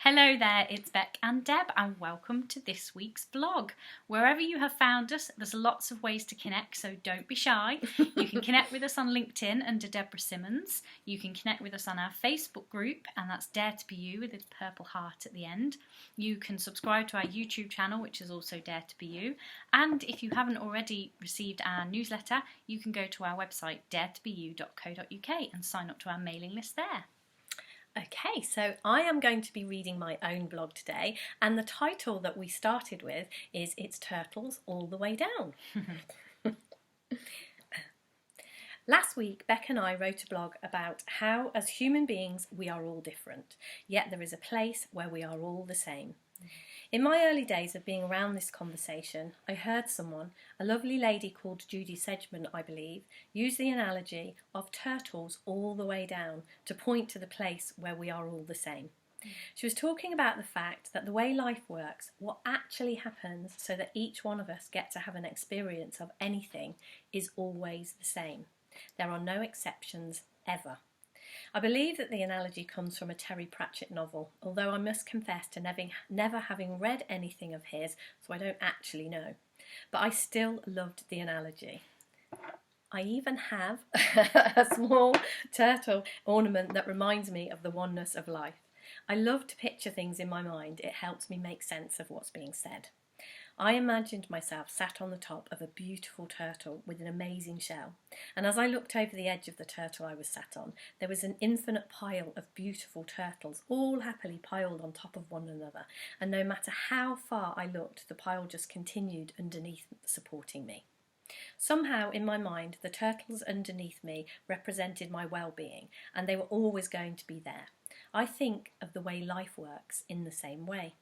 Hello there, it's Beck and Deb, and welcome to this week's vlog. Wherever you have found us, there's lots of ways to connect, so don't be shy. You can connect with us on LinkedIn under Deborah Simmons. You can connect with us on our Facebook group, and that's Dare to Be You with a purple heart at the end. You can subscribe to our YouTube channel, which is also Dare to Be You. And if you haven't already received our newsletter, you can go to our website, daretobeyou.co.uk, and sign up to our mailing list there. Okay, so I am going to be reading my own blog today, and the title that we started with is It's Turtles All the Way Down. Last week, Beck and I wrote a blog about how, as human beings, we are all different, yet there is a place where we are all the same. In my early days of being around this conversation, I heard someone, a lovely lady called Judy Sedgman, I believe, use the analogy of turtles all the way down to point to the place where we are all the same. She was talking about the fact that the way life works, what actually happens so that each one of us get to have an experience of anything, is always the same. There are no exceptions ever. I believe that the analogy comes from a Terry Pratchett novel, although I must confess to never having read anything of his, so I don't actually know. But I still loved the analogy. I even have a small turtle ornament that reminds me of the oneness of life. I love to picture things in my mind. It helps me make sense of what's being said. I imagined myself sat on the top of a beautiful turtle with an amazing shell, and as I looked over the edge of the turtle I was sat on, there was an infinite pile of beautiful turtles, all happily piled on top of one another, and no matter how far I looked, the pile just continued underneath, supporting me. Somehow, in my mind, the turtles underneath me represented my well-being, and they were always going to be there. I think of the way life works in the same way.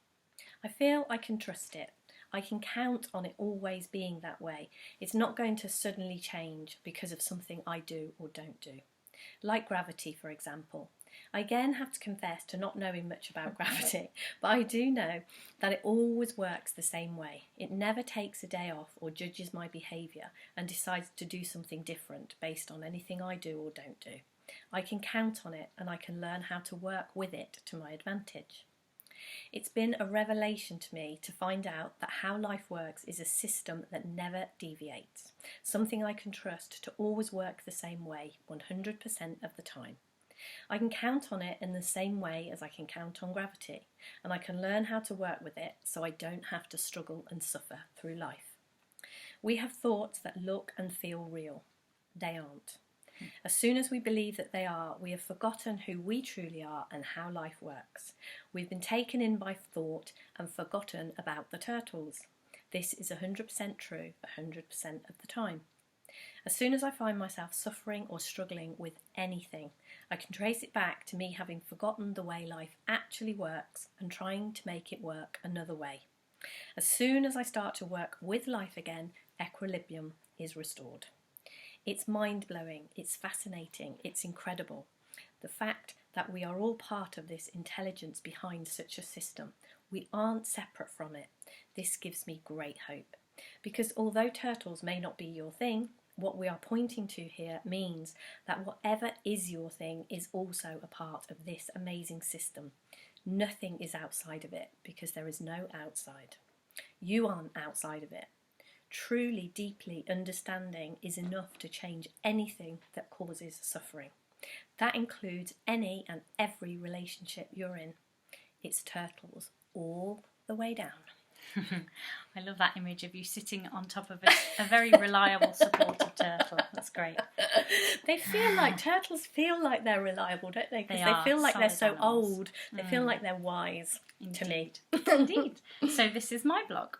I feel I can trust it. I can count on it always being that way. It's not going to suddenly change because of something I do or don't do. Like gravity, for example. I again have to confess to not knowing much about gravity, but I do know that it always works the same way. It never takes a day off or judges my behaviour and decides to do something different based on anything I do or don't do. I can count on it, and I can learn how to work with it to my advantage. It's been a revelation to me to find out that how life works is a system that never deviates, something I can trust to always work the same way 100% of the time. I can count on it in the same way as I can count on gravity, and I can learn how to work with it so I don't have to struggle and suffer through life. We have thoughts that look and feel real. They aren't. As soon as we believe that they are, we have forgotten who we truly are and how life works. We've been taken in by thought and forgotten about the turtles. This is 100% true 100% of the time. As soon as I find myself suffering or struggling with anything, I can trace it back to me having forgotten the way life actually works and trying to make it work another way. As soon as I start to work with life again, equilibrium is restored. It's mind-blowing, it's fascinating, it's incredible. The fact that we are all part of this intelligence behind such a system. We aren't separate from it. This gives me great hope. Because although turtles may not be your thing, what we are pointing to here means that whatever is your thing is also a part of this amazing system. Nothing is outside of it because there is no outside. You aren't outside of it. Truly, deeply understanding is enough to change anything that causes suffering. That includes any and every relationship you're in. It's turtles all the way down. I love that image of you sitting on top of a very reliable, supportive turtle. That's great. Turtles feel like they're reliable, don't they? Because they feel like they're so old. They feel like they're wise. Indeed. To me. Indeed. So this is my blog.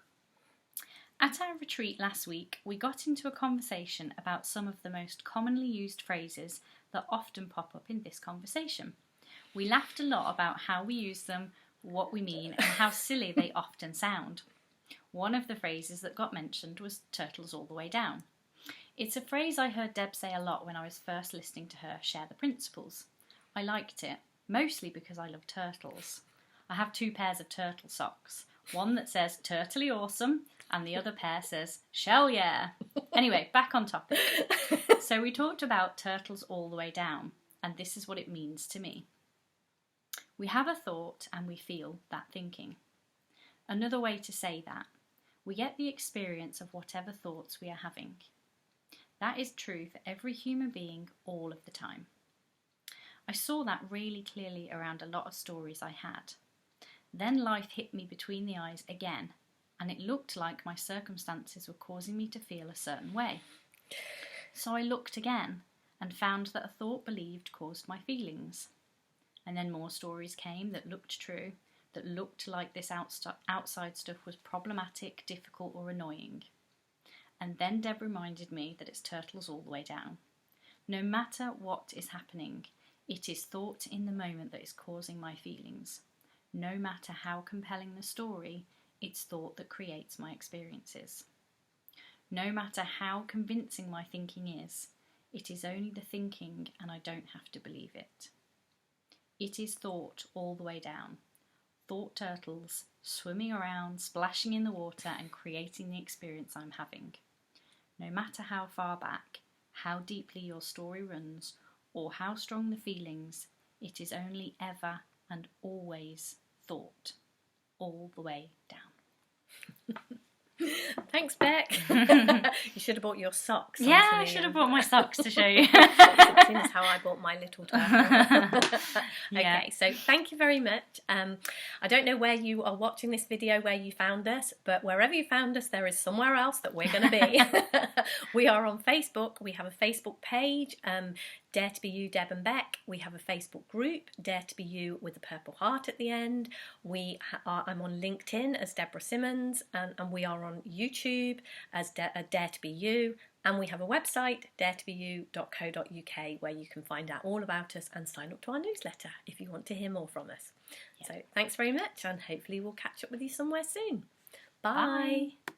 At our retreat last week, we got into a conversation about some of the most commonly used phrases that often pop up in this conversation. We laughed a lot about how we use them, what we mean, and how silly they often sound. One of the phrases that got mentioned was turtles all the way down. It's a phrase I heard Deb say a lot when I was first listening to her share the principles. I liked it, mostly because I love turtles. I have 2 pairs of turtle socks. One that says turtly awesome and the other pair says shell yeah. Anyway, back on topic. So we talked about turtles all the way down, and this is what it means to me. We have a thought and we feel that thinking. Another way to say that, we get the experience of whatever thoughts we are having. That is true for every human being all of the time. I saw that really clearly around a lot of stories I had. Then life hit me between the eyes again, and it looked like my circumstances were causing me to feel a certain way. So I looked again and found that a thought believed caused my feelings. And then more stories came that looked true, that looked like this outside stuff was problematic, difficult or annoying. And then Deb reminded me that it's turtles all the way down. No matter what is happening, it is thought in the moment that is causing my feelings. No matter how compelling the story, it's thought that creates my experiences. No matter how convincing my thinking is, it is only the thinking and I don't have to believe it. It is thought all the way down. Thought turtles, swimming around, splashing in the water and creating the experience I'm having. No matter how far back, how deeply your story runs, or how strong the feelings, it is only ever and always thought, all the way down. Thanks, Beck. You should have bought your socks. Yeah, I should have bought my socks to show you. Seen as how I bought my little turtle. Yeah. Okay, so thank you very much. I don't know where you are watching this video, where you found us, but wherever you found us, there is somewhere else that we're going to be. We are on Facebook. We have a Facebook page, Dare to be You, Deb and Beck. We have a Facebook group, Dare to be You with a purple heart at the end. I'm on LinkedIn as Deborah Simmons, and we are on YouTube as Dare to be You. And we have a website, daretobeyou.co.uk, where you can find out all about us and sign up to our newsletter if you want to hear more from us. Yeah. So thanks very much, and hopefully we'll catch up with you somewhere soon. Bye. Bye.